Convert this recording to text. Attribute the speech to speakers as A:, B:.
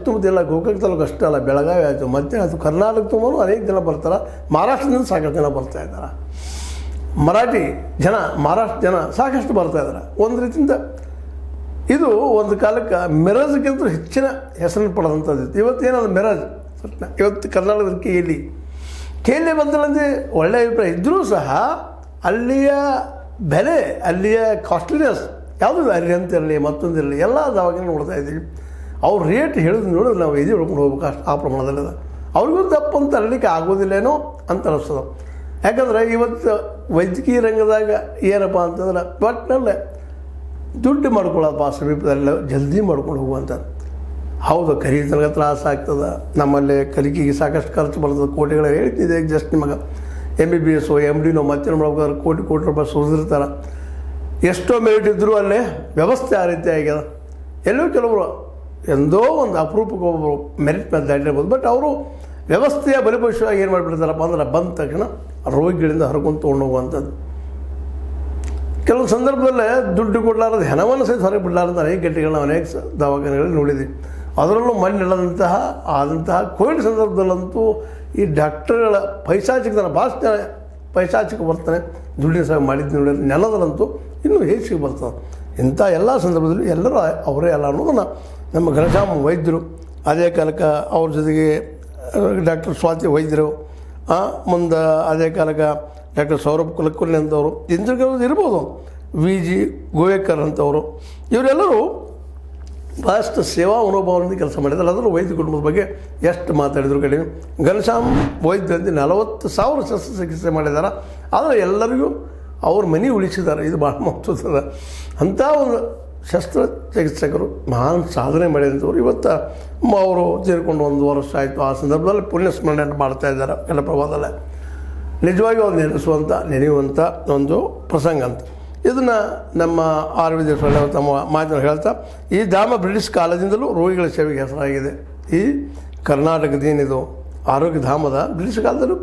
A: ಸುತ್ತಮುತ್ತ ಎಲ್ಲ ಗೋಕಾಕ್ ತಾಲೂಕು ಅಷ್ಟೇ ಅಲ್ಲ, ಬೆಳಗಾವಿ ಆಯಿತು, ಮತ್ತೆ ಆಯಿತು, ಕರ್ನಾಟಕ ತುಂಬ ಅನೇಕ ಜನ ಬರ್ತಾರೆ. ಮಹಾರಾಷ್ಟ್ರದಿಂದ ಸಾಕಷ್ಟು ಜನ ಬರ್ತಾಯಿದ್ದಾರೆ. ಮರಾಠಿ ಜನ, ಮಹಾರಾಷ್ಟ್ರ ಜನ ಸಾಕಷ್ಟು ಬರ್ತಾಯಿದ್ದಾರೆ. ಒಂದು ರೀತಿಯಿಂದ ಇದು ಒಂದು ಕಾಲಕ್ಕೆ ಮಿರಜ್ಗಿಂತ ಹೆಚ್ಚಿನ ಹೆಸರನ್ನು ಪಡೆದಂಥದ್ದು. ಇವತ್ತೇನದು ಮಿರಜ್ ಇವತ್ತು ಕರ್ನಾಟಕದ ಕೇಲಿ ಬಂದಲಂದರೆ ಒಳ್ಳೆಯ ಅಭಿಪ್ರಾಯ ಇದ್ದರೂ ಸಹ ಅಲ್ಲಿಯ ಬೆಲೆ, ಅಲ್ಲಿಯ ಕಾಸ್ಟ್ಲಿನೆಸ್ ಯಾವುದೂ ಅರಿ ಅಂತಿರಲಿ ಮತ್ತೊಂದಿರಲಿ ಎಲ್ಲ ದವಾಖಾನೆ ನೋಡ್ತಾ ಇದ್ದೀವಿ. ಅವ್ರು ರೇಟ್ ಹೇಳಿದ್ರು ನೋಡಿದ್ರೆ ನಾವು ಎದೆ ಹೊಡ್ಕೊಂಡು ಹೋಗ್ಬೇಕು, ಅಷ್ಟು ಆ ಪ್ರಮಾಣದಲ್ಲಿದೆ. ಅವ್ರಿಗೂ ತಪ್ಪು ಅಂತ ಅರಲಿಕ್ಕೆ ಆಗೋದಿಲ್ಲೇನೋ ಅಂತ ಅನಿಸ್ತದೆ. ಯಾಕಂದರೆ ಇವತ್ತು ವೈದ್ಯಕೀಯ ರಂಗದಾಗ ಏನಪ್ಪ ಅಂತಂದ್ರೆ ಒಟ್ಟಿನಲ್ಲೇ ದುಡ್ಡು ಮಾಡ್ಕೊಳ್ಳೋದಪ್ಪ, ಸಮೀಪದಲ್ಲ ಜಲ್ದಿ ಮಾಡ್ಕೊಂಡು ಹೋಗುವಂಥದ್ದು. ಹೌದು, ಖರೀದಿಗೆ ತ್ರಾಸ ಆಗ್ತದೆ, ನಮ್ಮಲ್ಲಿ ಕಲಿಕೆಗೆ ಸಾಕಷ್ಟು ಖರ್ಚು ಬರ್ತದೆ, ಕೋಟಿಗಳ ಹೇಳ್ತಿದ್ದೆ. ಜಸ್ಟ್ ನಿಮಗೆ MBBS MDನೋ ಮತ್ತೇನು ಮಾಡ್ಬೇಕಾದ್ರೆ ಕೋಟಿ ರೂಪಾಯಿ ಸುರಿದಿರ್ತಾರೆ. ಎಷ್ಟೋ ಮೆರಿಟ್ ಇದ್ದರೂ ಅಲ್ಲೇ ವ್ಯವಸ್ಥೆ ಆ ರೀತಿ ಆಗ್ಯದ. ಎಲ್ಲೋ ಕೆಲವರು ಎಂದೋ ಒಂದು ಅಪರೂಪಕ್ಕೆ ಒಬ್ಬರು ಮೆರಿಟ್ ಮೇಲೆ ದಾಟಿರ್ಬೋದು, ಬಟ್ ಅವರು ವ್ಯವಸ್ಥೆಯ ಬಲಿಪಶುವಾಗಿ ಏನು ಮಾಡಿಬಿಡ್ತಾರಪ್ಪ ಅಂದ್ರೆ ಬಂದ ತಕ್ಷಣ ರೋಗಿಗಳಿಂದ ಹರ್ಕೊಂಡು ತೊಗೊಂಡು ಹೋಗುವಂಥದ್ದು. ಕೆಲವು ಸಂದರ್ಭದಲ್ಲೇ ದುಡ್ಡು ಕೊಡಲಾರದು ಹೆಣವನ್ನು ಸಹಿತ ಹೊರಗೆ ಬಿಡಲಾರದು ಅನೇಕ ಘಟನೆಗಳನ್ನ ಅನೇಕ ದವಾಖಾನೆಗಳಲ್ಲಿ ನೋಡಿದ್ವಿ. ಅದರಲ್ಲೂ ಆದಂತಹ ಕೋವಿಡ್ ಸಂದರ್ಭದಲ್ಲಂತೂ ಈ ಡಾಕ್ಟರ್ಗಳ ಪೈಶಾಚಿಕತನ, ಭಾಳ ಪೈಶಾಚಿಕ ಬರ್ತನೆ, ದುಡ್ಡಿನ ಸಹ ಮಾಡಿದ್ದು ನೋಡಿ ನೆಲದಲ್ಲಂತೂ ಇನ್ನೂ ಹೆಚ್ಚಿಗೆ ಬರ್ತದೆ. ಇಂಥ ಎಲ್ಲ ಸಂದರ್ಭದಲ್ಲಿ ಎಲ್ಲರೂ ಅವರೇ ಅಲ್ಲ ಅನ್ನೋದನ್ನು ನಮ್ಮ ಘನಶ್ಯಾಮ್ ವೈದ್ಯರು, ಅದೇ ಕಾಲಕ್ಕೆ ಅವ್ರ ಜೊತೆಗೆ ಡಾಕ್ಟರ್ ಸ್ವಾತಿ ವೈದ್ಯರು, ಮುಂದೆ ಅದೇ ಕಾಲಕ್ಕೆ ಡಾಕ್ಟರ್ ಸೌರಭ್ ಕುಲಕರ್ಣಿ ಅಂತವರು, ಇಂದ್ರಗೌಡ ಇರ್ಬೋದು, VG ಗೋವೇಕರ್ ಅಂತವರು, ಇವರೆಲ್ಲರೂ ಭಾಳಷ್ಟು ಸೇವಾ ಮನೋಭಾವದಿಂದ ಕೆಲಸ ಮಾಡಿದ್ದಾರೆ. ಅದರಲ್ಲೂ ವೈದ್ಯ ಕುಟುಂಬದ ಬಗ್ಗೆ ಎಷ್ಟು ಮಾತಾಡಿದ್ರು ಕಡಿಮೆ. ಘನಶ್ಯಾಮ್ ವೈದ್ಯ ಅಂತ 40,000 ಶಸ್ತ್ರಚಿಕಿತ್ಸೆ ಮಾಡಿದ್ದಾರೆ. ಆದರೆ ಎಲ್ಲರಿಗೂ ಅವ್ರ ಮನೆ ಉಳಿಸಿದ್ದಾರೆ. ಇದು ಭಾಳ ಮಹತ್ವದ. ಅಂಥ ಒಂದು ಶಸ್ತ್ರಚಿಕಿತ್ಸಕರು ಮಹಾನ್ ಸಾಧನೆ ಮಾಡಿದಂಥವ್ರು ಇವತ್ತು ಅವರು ತೀರ್ಕೊಂಡು 1 ವರ್ಷ ಆಯಿತು. ಆ ಸಂದರ್ಭದಲ್ಲಿ ಪುಣ್ಯ ಸ್ಮರಣೆ ಮಾಡ್ತಾ ಇದ್ದಾರೆ ಕನ್ನಡಪ್ರಭದಲ್ಲೇ. ನಿಜವಾಗಿ ಅವ್ರು ನೆನೆಯುವಂಥ ಒಂದು ಪ್ರಸಂಗ ಅಂತ. ಇದನ್ನು ನಮ್ಮ ಆರ್ವಿ ದೇಶಪಾಂಡೆ ತಮ್ಮ ಮಾತನ್ನು ಹೇಳ್ತಾ, ಈ ಧಾಮ ಬ್ರಿಟಿಷ್ ಕಾಲದಿಂದಲೂ ರೋಗಿಗಳ ಸೇವೆಗೆ ಹೆಸರಾಗಿದೆ. ಈ ಕರ್ನಾಟಕದ ಏನಿದು ಆರೋಗ್ಯ ಧಾಮದ ಬ್ರಿಟಿಷ್ ಕಾಲದಲ್ಲೂ